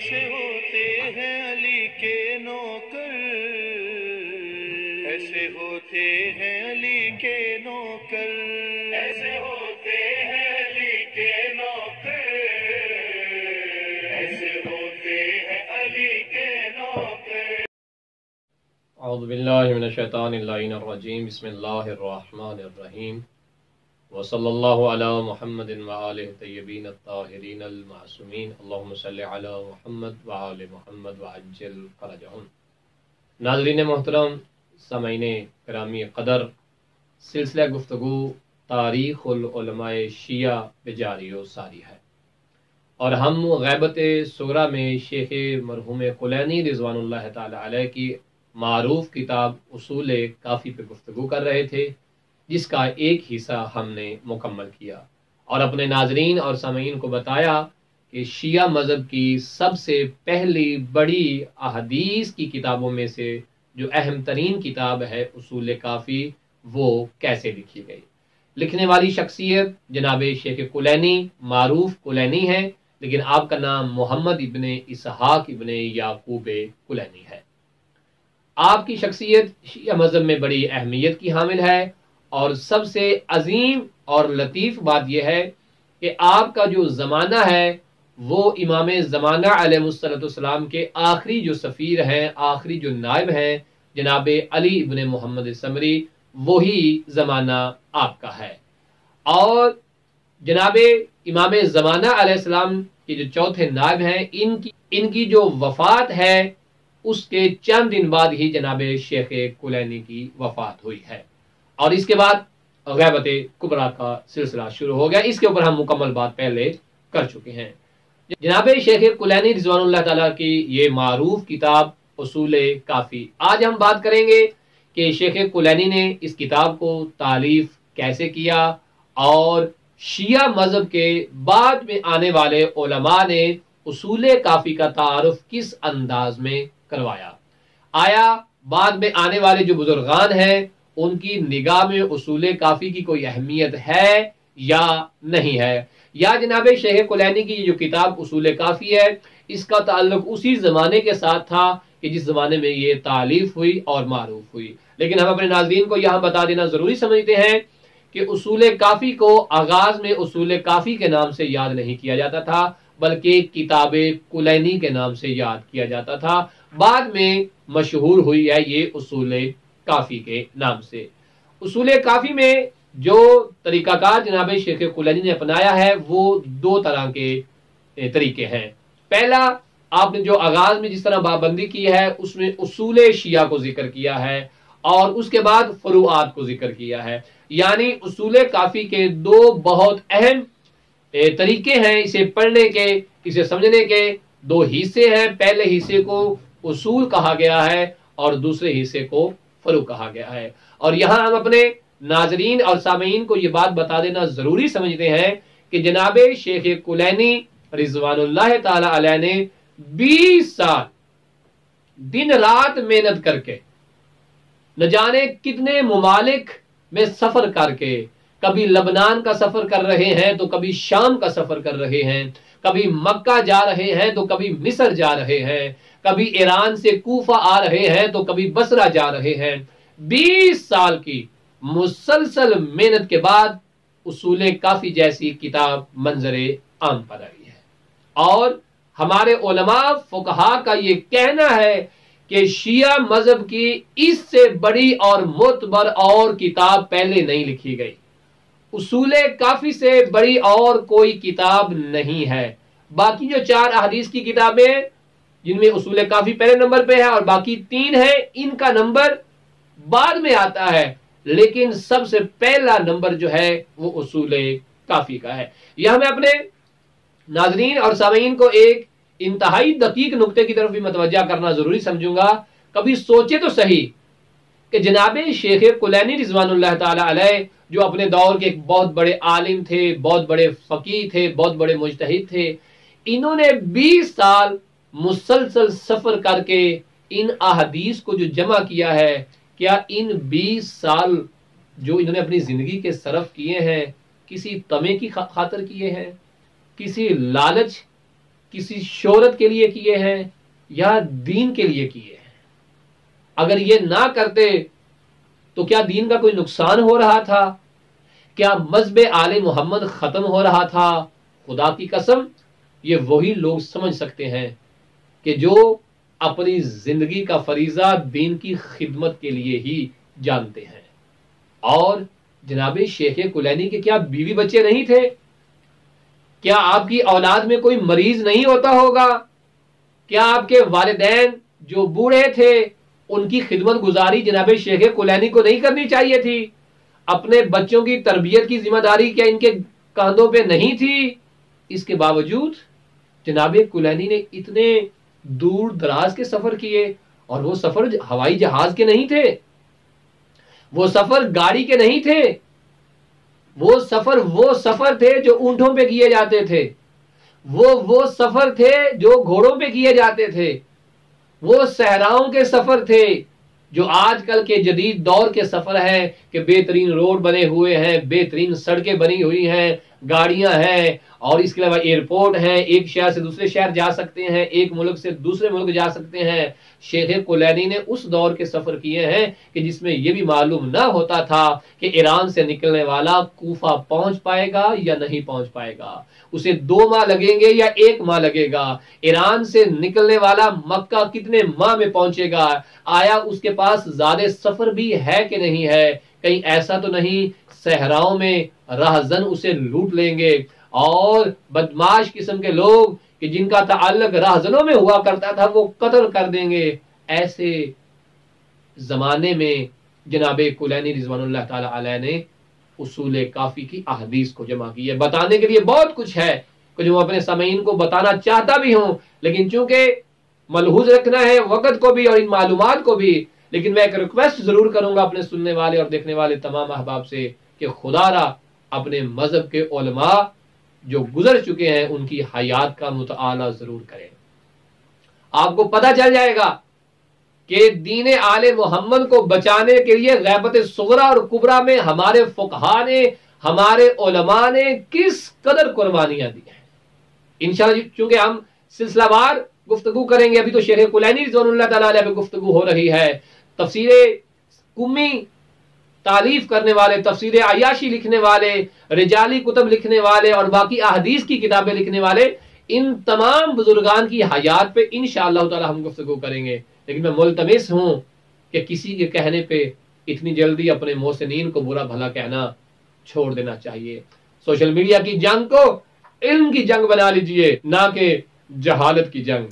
ऐसे होते हैं अली के नौकर, ऐसे होते हैं अली के नौकर, ऐसे होते हैं अली के नौकर, ऐसे होते हैं अली के नौकर। अऊज़ु बिल्लाहि मिनश शैतानिर रजीम, बिस्मिल्लाहिर्रहमानिर्रहीम, व सल्लल्लाहु अला मुहम्मदिन व आलिहि तय्यबीन अत्ताहिरीन अल मासूमीन, अल्लाहुम्मा सल्लि अला मुहम्मद व आलि मुहम्मद व अज्जिल फरजहुम। नाज़रीन मोहतरम, सामईने किरामी क़दर, सिलसिला गुफ्तगू तारीख़ुल उलमाए शिया पे जारी व सारी है और हम ग़ैबत सुग़रा में शेख मरहूम कुलैनी रिज़वानुल्लाह ताला अलैह की मारूफ किताब उसूल काफ़ी पे गुफ्तगू कर रहे थे, जिसका एक हिस्सा हमने मुकम्मल किया और अपने नाजरीन और सामीन को बताया कि शिया मज़हब की सबसे पहली बड़ी अहदीस की किताबों में से जो अहम तरीन किताब है उसूल काफ़ी, वो कैसे लिखी गई। लिखने वाली शख्सियत जनाब शेख कुलैनी, मारूफ कुलैनी है, लेकिन आपका नाम मोहम्मद इब्ने इसहाक इब्ने याकूब कुलैनी है। आपकी शख्सियत शिया मज़हब में बड़ी अहमियत की हामिल है और सबसे अजीम और लतीफ़ बात यह है कि आपका जो ज़माना है वो इमाम ज़माना अलैहिस्सलाम के आखिरी जो सफ़ीर हैं, आखिरी जो नायब हैं, जनाब अली इब्ने मोहम्मद समरी, वही ज़माना आपका है। और जनाब इमाम ज़माना अलैहिस्सलाम के जो चौथे नायब हैं, इनकी जो वफ़ात है उसके चंद दिन बाद ही जनाब शेख कुलैनी की वफ़ात हुई है और इसके बाद ग़ैबत कुबरा का सिलसिला शुरू हो गया। इसके ऊपर हम मुकम्मल बात पहले कर चुके हैं। जनाब शेख कुलैनी रिज़वानुल्लाह ताला की ये मारूफ किताब उसूल काफ़ी, आज हम बात करेंगे कि शेख कुलैनी ने इस किताब को तालीफ कैसे किया और शिया मज़हब के बाद में आने वाले उलमा ने उसूल काफ़ी का तारुफ किस अंदाज में करवाया। आया बाद में आने वाले जो बुजुर्गान हैं उनकी निगाह में उसूल काफ़ी की कोई अहमियत है या नहीं है, या जनाब शेख कुलैनी की जो किताब उसूल काफ़ी है इसका ताल्लुक उसी ज़माने के साथ था कि जिस ज़माने में ये तालीफ हुई और मारूफ हुई। लेकिन हम अपने नाज़रीन को यहाँ बता देना ज़रूरी समझते हैं कि उसूल काफ़ी को आगाज़ में उसूल काफ़ी के नाम से याद नहीं किया जाता था, बल्कि किताब कुलैनी के नाम से याद किया जाता था। बाद में मशहूर हुई है ये उसूल काफ़ी के नाम से। उसूल काफ़ी में जो तरीक़ाकार जनाब शेख कुलैनी ने अपनाया है वो दो तरह के तरीके हैं। पहला, आपने जो आगाज़ में जिस तरह बाबंदी की है उसमें उसूल शिया को जिक्र किया है और उसके बाद फ़ुरूआत को जिक्र किया है, यानी उसूल काफ़ी के दो बहुत अहम तरीके हैं इसे पढ़ने के, इसे समझने के। दो हिस्से हैं, पहले हिस्से को उसूल कहा गया है और दूसरे हिस्से को फ़ुरू कहा गया है। और यहाँ हम अपने नाजरीन और सामीन को ये बात बता देना ज़रूरी समझते हैं कि जनाब शेख कुलैनी रिज़वानुल्लाह ताला अलैह ने 20 साल दिन रात मेहनत करके, न जाने कितने मुमालिक में सफ़र करके, कभी लबनान का सफ़र कर रहे हैं तो कभी शाम का सफ़र कर रहे हैं, कभी मक्का जा रहे हैं तो कभी मिस्र जा रहे हैं, कभी ईरान से कूफा आ रहे हैं तो कभी बसरा जा रहे हैं। 20 साल की मुसलसल मेहनत के बाद उसूल काफ़ी जैसी किताब मंजरे आम पर आई है और हमारे उलमा फुकहा का ये कहना है कि शिया मज़हब की इससे बड़ी और मोतबर और किताब पहले नहीं लिखी गई। उसूल काफ़ी से बड़ी और कोई किताब नहीं है। बाकी जो 4 अहदीस की किताबें जिनमें उसूल काफ़ी पहले नंबर पे है और बाकी 3 है, इनका नंबर बाद में आता है, लेकिन सबसे पहला नंबर जो है वो उसूल काफ़ी का है। यह मैं अपने नाजरीन और सामीन को एक इंतहाई दकीक नुक्ते की तरफ भी मतवज्जा करना ज़रूरी समझूंगा। कभी सोचे तो सही कि जनाब शेख कुलैनी रिज़वानुल्लाह ताला अलैह जो अपने दौर के एक बहुत बड़े आलिम थे, बहुत बड़े फ़कीह थे, बहुत बड़े मुजतहिद थे, इन्होंने 20 साल मुसलसल सफ़र करके इन अहदीस को जो जमा किया है, क्या इन 20 साल जो इन्होंने अपनी ज़िंदगी के सरफ किए हैं किसी तमे की खातर किए हैं, किसी लालच کسی شہرت کے لیے کیے ہیں یا دین کے لیے کیے ہیں؟ اگر یہ نہ کرتے تو کیا دین کا کوئی نقصان ہو رہا تھا؟ کیا مذہب آل محمد ختم ہو رہا تھا؟ خدا کی قسم یہ وہی لوگ سمجھ سکتے ہیں کہ جو اپنی زندگی کا فریضہ دین کی خدمت کے لیے ہی جانتے ہیں۔ اور جناب شیخ کلینی کے کیا بیوی بچے نہیں تھے؟ کیا آپ کی اولاد میں کوئی مریض نہیں ہوتا ہوگا؟ کیا آپ کے والدین جو بوڑھے تھے ان کی خدمت گزاری جناب شیخ کلینی کو نہیں کرنی چاہیے تھی؟ اپنے بچوں کی تربیت کی ذمہ داری کیا ان کے کاندھوں پہ نہیں تھی؟ اس کے باوجود جناب کلینی نے اتنے دور دراز کے سفر کیے، اور وہ سفر ہوائی جہاز کے نہیں تھے، وہ سفر گاڑی کے نہیں تھے، وہ سفر تھے جو اونٹوں پہ کیے جاتے تھے، وہ سفر تھے جو گھوڑوں پہ کیے جاتے تھے، وہ صحراؤں کے سفر تھے جو آج کل کے جدید دور کے سفر ہیں کہ بہترین روڈ بنے ہوئے ہیں، بہترین سڑکیں بنی ہوئی ہیں، گاڑیاں ہیں، اور اس کے علاوہ ایئرپورٹ ہیں، ایک شہر سے دوسرے شہر جا سکتے ہیں، ایک ملک سے دوسرے ملک جا سکتے ہیں۔ شیخ کلینی نے اس دور کے سفر کیے ہیں کہ جس میں یہ بھی معلوم نہ ہوتا تھا کہ ایران سے نکلنے والا کوفہ پہنچ پائے گا یا نہیں پہنچ پائے گا، اسے 2 ماہ لگیں گے یا 1 ماہ لگے گا، ایران سے نکلنے والا مکہ کتنے ماہ میں پہنچے گا، آیا اس کے پاس زیادہ سفر بھی ہے کہ نہیں ہے، کہیں ایسا تو نہیں صحراؤں میں راہزن اسے لوٹ لیں گے، اور بدماش قسم کے لوگ کہ جن کا تعلق راہزنوں میں ہوا کرتا تھا وہ قتل کر دیں گے۔ ایسے زمانے میں جناب کلینی رضوان اللہ تعالی علیہ نے اصول کافی کی احادیث کو جمع کی ہے۔ بتانے کے لیے بہت کچھ ہے کہ جو اپنے سامعین کو بتانا چاہتا بھی ہوں، لیکن چونکہ ملحوظ رکھنا ہے وقت کو بھی اور ان معلومات کو بھی، لیکن میں ایک ریکویسٹ ضرور کروں گا اپنے سننے والے اور دیکھنے والے تمام احباب سے کہ خدا را اپنے مذہب کے علماء جو گزر چکے ہیں ان کی حیات کا مطالعہ ضرور کریں۔ آپ کو پتہ چل جائے گا کہ دین آل محمد کو بچانے کے لیے غیبت صغرا اور کبرا میں ہمارے فقہا نے، ہمارے علماء نے کس قدر قربانیاں دی ہیں۔ انشاءاللہ چونکہ ہم سلسلہ وار گفتگو کریں گے، ابھی تو شیخ کلینی رضوان اللہ تعالیٰ علیہ پہ گفتگو ہو رہی ہے، تفسیر کمی تعلیف کرنے والے، تفسیر عیاشی لکھنے والے، رجالی کتب لکھنے والے اور باقی احادیث کی کتابیں لکھنے والے، ان تمام بزرگان کی حیات پہ انشاءاللہ تعالی ہم گفتگو کریں گے۔ لیکن میں ملتمس ہوں کہ کسی کے کہنے پہ اتنی جلدی اپنے محسنین کو برا بھلا کہنا چھوڑ دینا چاہیے۔ سوشل میڈیا کی جنگ کو علم کی جنگ بنا لیجئے، نہ کہ جہالت کی جنگ۔